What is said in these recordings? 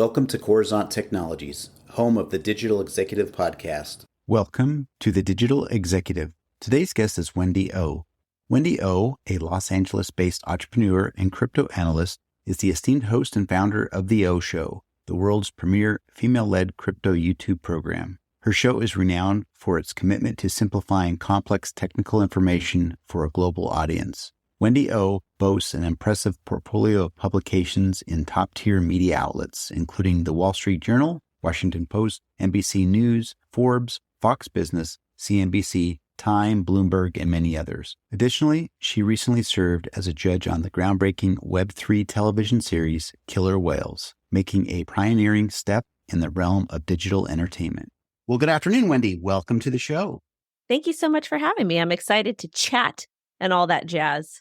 Welcome to Coruzant Technologies, home of the Digital Executive Podcast. Welcome to the Digital Executive. Today's guest is Wendy O. Wendy O, a Los Angeles-based entrepreneur and crypto analyst, is the esteemed host and founder of The O Show, the world's premier female-led crypto YouTube program. Her show is renowned for its commitment to simplifying complex technical information for a global audience. Wendy O boasts an impressive portfolio of publications in top-tier media outlets, including The Wall Street Journal, Washington Post, NBC News, Forbes, Fox Business, CNBC, Time, Bloomberg, and many others. Additionally, she recently served as a judge on the groundbreaking Web3 television series Killer Whales, making a pioneering step in the realm of digital entertainment. Well, good afternoon, Wendy. Welcome to the show. Thank you so much for having me. I'm excited to chat and all that jazz.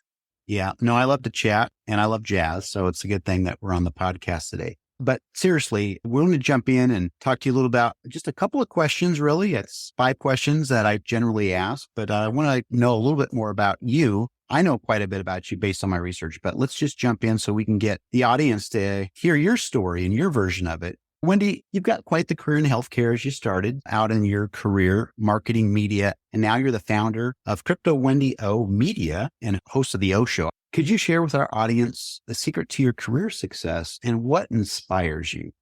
Yeah, no, I love to chat and I love jazz, so it's a good thing that we're on the podcast today. But seriously, we're going to jump in and talk to you a little about just a couple of questions, really. It's 5 questions that I generally ask, but I want to know a little bit more about you. I know quite a bit about you based on my research, but let's just jump in so we can get the audience to hear your story and your version of it. Wendy, you've got quite the career in healthcare as you started out in your career, marketing media, and now you're the founder of Crypto Wendy O Media and host of the O Show. Could you share with our audience the secret to your career success and what inspires you?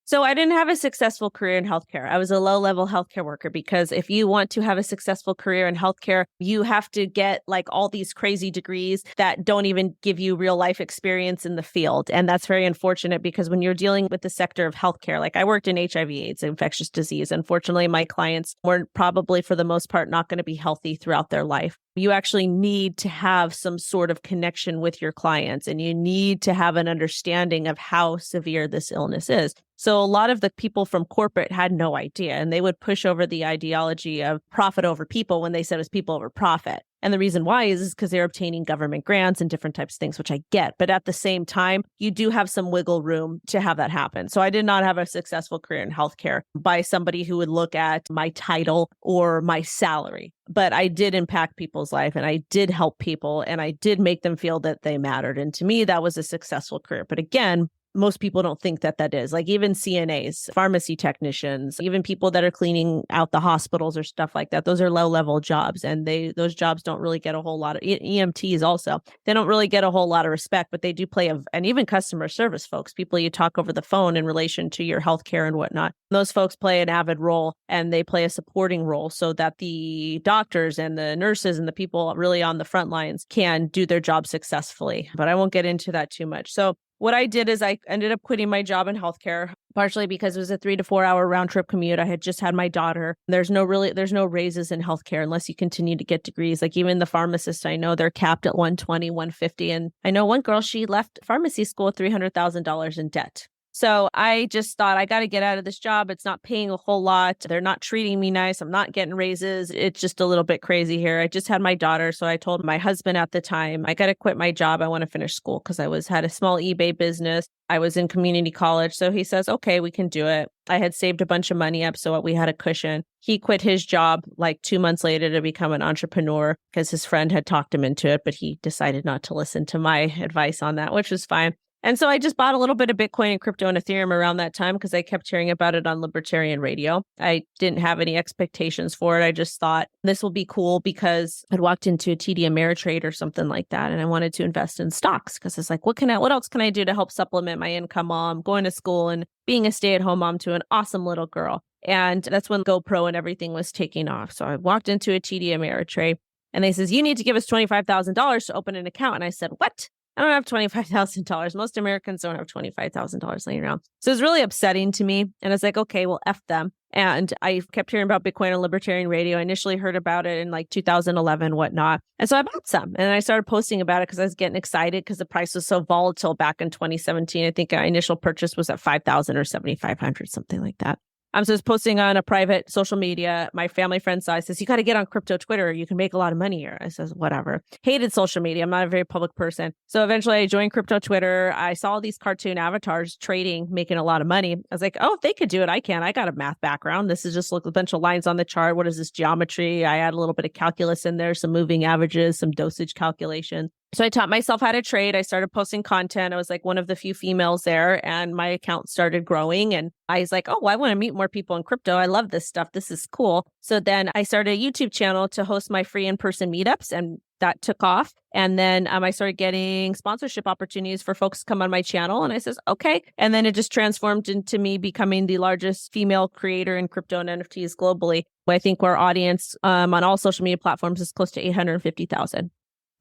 So I didn't have a successful career in healthcare. I was a low-level healthcare worker because if you want to have a successful career in healthcare, you have to get like all these crazy degrees that don't even give you real life experience in the field. And that's very unfortunate because when you're dealing with the sector of healthcare, like I worked in HIV/AIDS, infectious disease. Unfortunately, my clients were probably for the most part not going to be healthy throughout their life. You actually need to have some sort of connection with your clients and you need to have an understanding of how severe this illness is. So a lot of the people from corporate had no idea, and they would push over the ideology of profit over people when they said it was people over profit. And the reason why is because they're obtaining government grants and different types of things, which I get. But at the same time, you do have some wiggle room to have that happen. So I did not have a successful career in healthcare by somebody who would look at my title or my salary. But I did impact people's life and I did help people and I did make them feel that they mattered. And to me, that was a successful career. But again, most people don't think that that is. Like even CNAs, pharmacy technicians, even people that are cleaning out the hospitals or stuff like that. Those are low-level jobs and those jobs don't really get a whole lot of EMTs also. They don't really get a whole lot of respect, but they do play and even customer service folks, people you talk over the phone in relation to your healthcare and whatnot. Those folks play an avid role and they play a supporting role so that the doctors and the nurses and the people really on the front lines can do their job successfully. But I won't get into that too much. So what I did is I ended up quitting my job in healthcare, partially because it was a 3 to 4 hour round trip commute. I had just had my daughter. There's no raises in healthcare unless you continue to get degrees. Like even the pharmacists I know, they're capped at 120, 150. And I know one girl, she left pharmacy school with $300,000 in debt. So I just thought I got to get out of this job. It's not paying a whole lot. They're not treating me nice. I'm not getting raises. It's just a little bit crazy here. I just had my daughter. So I told my husband at the time, I got to quit my job. I want to finish school because I had a small eBay business. I was in community college. So he says, okay, we can do it. I had saved a bunch of money up so we had a cushion. He quit his job like 2 months later to become an entrepreneur because his friend had talked him into it, but he decided not to listen to my advice on that, which was fine. And so I just bought a little bit of Bitcoin and crypto and Ethereum around that time because I kept hearing about it on libertarian radio. I didn't have any expectations for it. I just thought this will be cool because I'd walked into a TD Ameritrade or something like that. And I wanted to invest in stocks because it's like, what else can I do to help supplement my income while I'm going to school and being a stay-at-home mom to an awesome little girl. And that's when GoPro and everything was taking off. So I walked into a TD Ameritrade and they says, you need to give us $25,000 to open an account. And I said, what? I don't have $25,000. Most Americans don't have $25,000 laying around. So it's really upsetting to me. And I was like, okay, well, F them. And I kept hearing about Bitcoin on libertarian radio. I initially heard about it in like 2011, whatnot. And so I bought some and I started posting about it because I was getting excited because the price was so volatile back in 2017. I think our initial purchase was at 5,000 or 7,500, something like that. So I was posting on a private social media. My family friend saw, I says, you got to get on crypto Twitter. You can make a lot of money here. I says, whatever. Hated social media. I'm not a very public person. So eventually I joined crypto Twitter. I saw these cartoon avatars trading, making a lot of money. I was like, oh, if they could do it, I can. I got a math background. This is just like a bunch of lines on the chart. What is this geometry? I add a little bit of calculus in there, some moving averages, some dosage calculation. So I taught myself how to trade. I started posting content. I was like one of the few females there, and my account started growing. And I was like, oh, well, I want to meet more people in crypto. I love this stuff. This is cool. So then I started a YouTube channel to host my free in-person meetups, and that took off. And then I started getting sponsorship opportunities for folks to come on my channel. And I says, okay. And then it just transformed into me becoming the largest female creator in crypto and NFTs globally. I think our audience on all social media platforms is close to 850,000.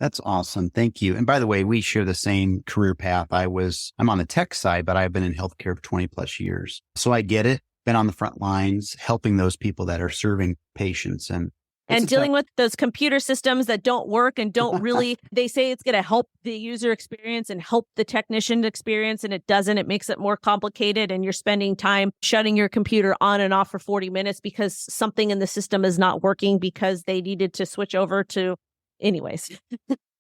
That's awesome. Thank you. And by the way, we share the same career path. I'm on the tech side, but I've been in healthcare for 20 plus years. So I get it. Been on the front lines, helping those people that are serving patients and dealing with those computer systems that don't work and don't really, they say it's going to help the user experience and help the technician experience, and it doesn't. It makes it more complicated, and you're spending time shutting your computer on and off for 40 minutes because something in the system is not working because they needed to switch over to anyways.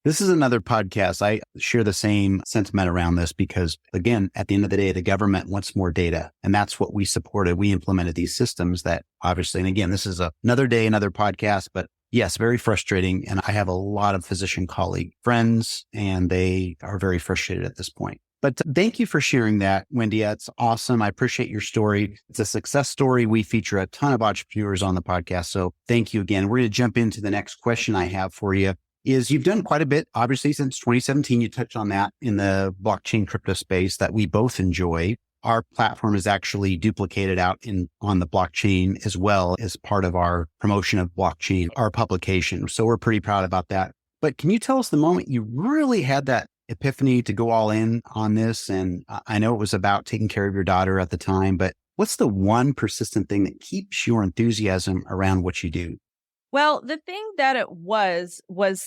This is another podcast. I share the same sentiment around this because, again, at the end of the day, the government wants more data. And that's what we supported. We implemented these systems that obviously, and again, this is another day, another podcast, but yes, very frustrating. And I have a lot of physician colleague friends, and they are very frustrated at this point. But thank you for sharing that, Wendy. That's awesome. I appreciate your story. It's a success story. We feature a ton of entrepreneurs on the podcast. So thank you again. We're going to jump into the next question I have for you. Is you've done quite a bit, obviously, since 2017. You touched on that in the blockchain crypto space that we both enjoy. Our platform is actually duplicated out on the blockchain as well as part of our promotion of blockchain, our publication. So we're pretty proud about that. But can you tell us the moment you really had that epiphany to go all in on this? And I know it was about taking care of your daughter at the time, but what's the one persistent thing that keeps your enthusiasm around what you do? Well, the thing that it was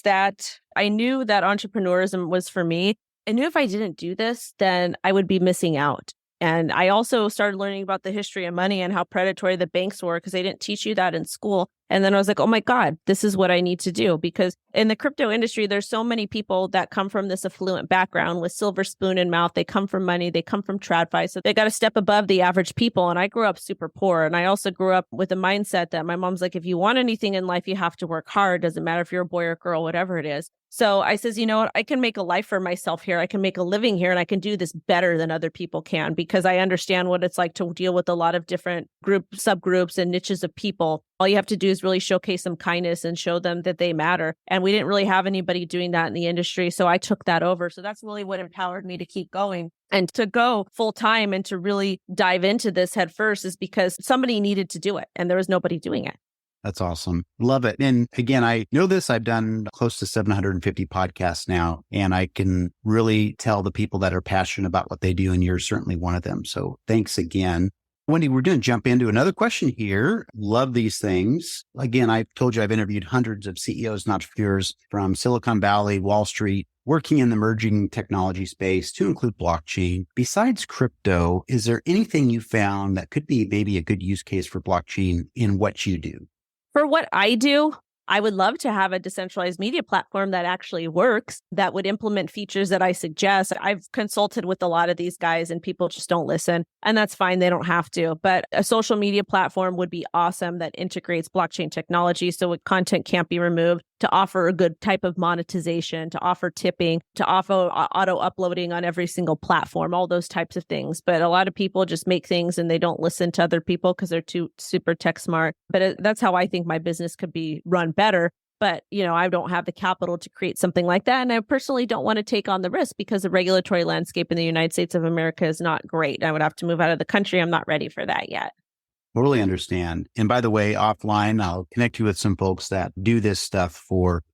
that I knew that entrepreneurism was for me. I knew if I didn't do this, then I would be missing out. And I also started learning about the history of money and how predatory the banks were because they didn't teach you that in school. And then I was like, oh my God, this is what I need to do. Because in the crypto industry, there's so many people that come from this affluent background with silver spoon in mouth. They come from money. They come from TradFi. So they got to step above the average people. And I grew up super poor. And I also grew up with a mindset that my mom's like, if you want anything in life, you have to work hard. Doesn't matter if you're a boy or girl, whatever it is. So I says, you know what, I can make a life for myself here. I can make a living here, and I can do this better than other people can because I understand what it's like to deal with a lot of different subgroups and niches of people. All you have to do is really showcase some kindness and show them that they matter. And we didn't really have anybody doing that in the industry. So I took that over. So that's really what empowered me to keep going. And to go full time and to really dive into this head first is because somebody needed to do it and there was nobody doing it. That's awesome. Love it. And again, I know this, I've done close to 750 podcasts now, and I can really tell the people that are passionate about what they do, and you're certainly one of them. So thanks again. Wendy, we're going to jump into another question here. Love these things. Again, I've told you I've interviewed hundreds of CEOs and entrepreneurs from Silicon Valley, Wall Street, working in the emerging technology space to include blockchain. Besides crypto, is there anything you found that could be maybe a good use case for blockchain in what you do? For what I do, I would love to have a decentralized media platform that actually works, that would implement features that I suggest. I've consulted with a lot of these guys and people just don't listen. And that's fine. They don't have to. But a social media platform would be awesome that integrates blockchain technology so content can't be removed, to offer a good type of monetization, to offer tipping, to offer auto uploading on every single platform, all those types of things. But a lot of people just make things and they don't listen to other people because they're too super tech smart. But that's how I think my business could be run better. But, I don't have the capital to create something like that. And I personally don't want to take on the risk because the regulatory landscape in the United States of America is not great. I would have to move out of the country. I'm not ready for that yet. Totally understand. And by the way, offline, I'll connect you with some folks that do this stuff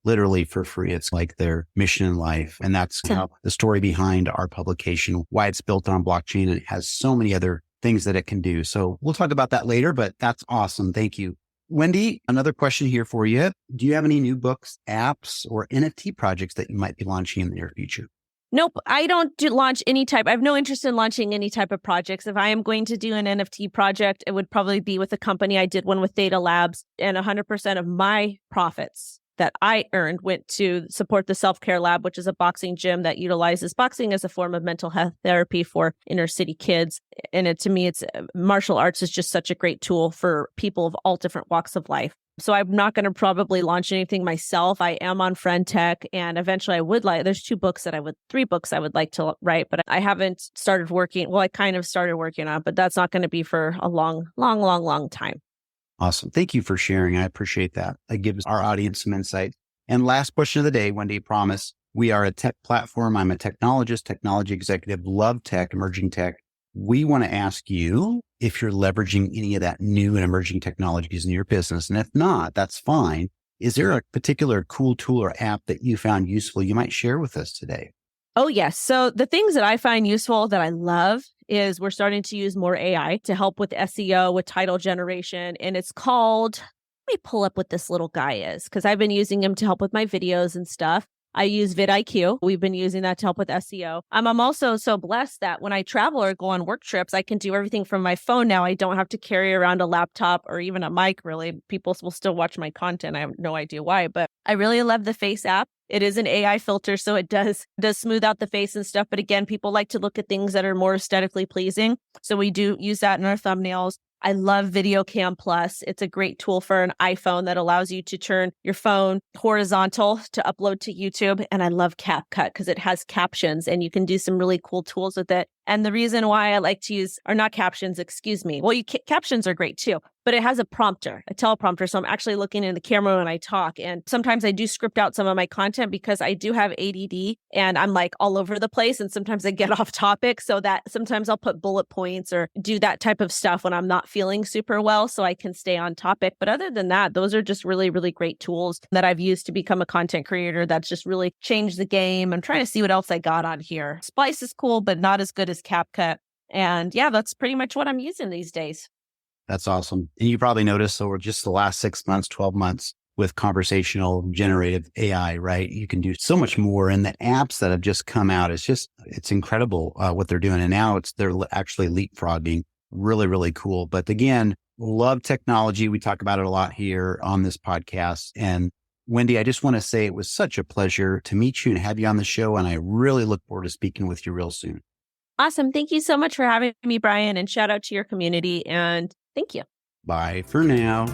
literally for free. It's like their mission in life. And that's how the story behind our publication, why it's built on blockchain, and it has so many other things that it can do. So we'll talk about that later, but that's awesome. Thank you. Wendy, another question here for you. Do you have any new books, apps, or NFT projects that you might be launching in the near future? Nope, I don't launch any type. I have no interest in launching any type of projects. If I am going to do an NFT project, it would probably be with a company. I did one with Data Labs, and 100% of my profits that I earned went to support the Self-Care Lab, which is a boxing gym that utilizes boxing as a form of mental health therapy for inner city kids. And to me, it's martial arts is just such a great tool for people of all different walks of life. So I'm not going to probably launch anything myself. I am on Friend Tech, and eventually there's 3 books I would like to write, but I haven't started working. Well, I kind of started working on, but that's not going to be for a long time. Awesome. Thank you for sharing. I appreciate that. That gives our audience some insight. And last question of the day, Wendy, promise. We are a tech platform. I'm a technologist, technology executive, love tech, emerging tech. We want to ask you if you're leveraging any of that new and emerging technologies in your business. And if not, that's fine. Is there a particular cool tool or app that you found useful you might share with us today? Oh, yes. So the things that I find useful that I love is we're starting to use more AI to help with SEO, with title generation. And it's called, let me pull up what this little guy is, because I've been using him to help with my videos and stuff. I use vidIQ. We've been using that to help with SEO. I'm also so blessed that when I travel or go on work trips, I can do everything from my phone now. I don't have to carry around a laptop or even a mic, really. People will still watch my content. I have no idea why, but I really love the Face app. It is an AI filter, so it does smooth out the face and stuff. But again, people like to look at things that are more aesthetically pleasing. So we do use that in our thumbnails. I love Video Cam Plus. It's a great tool for an iPhone that allows you to turn your phone horizontal to upload to YouTube. And I love CapCut because it has captions and you can do some really cool tools with it. And the reason why I like to use, or not captions, excuse me. Well, captions are great too, but it has a teleprompter. So I'm actually looking in the camera when I talk. And sometimes I do script out some of my content because I do have ADD and I'm like all over the place. And sometimes I get off topic, so that sometimes I'll put bullet points or do that type of stuff when I'm not feeling super well so I can stay on topic. But other than that, those are just really, really great tools that I've used to become a content creator. That's just really changed the game. I'm trying to see what else I got on here. Splice is cool, but not as good as CapCut. And yeah, that's pretty much what I'm using these days. That's awesome. And you probably noticed over just the last 6 months, 12 months with conversational generative AI, right? You can do so much more. And the apps that have just come out, it's incredible what they're doing. And now they're actually leapfrogging. Really, really cool. But again, love technology. We talk about it a lot here on this podcast. And Wendy, I just want to say it was such a pleasure to meet you and have you on the show. And I really look forward to speaking with you real soon. Awesome. Thank you so much for having me, Brian, and shout out to your community. And thank you. Bye for now.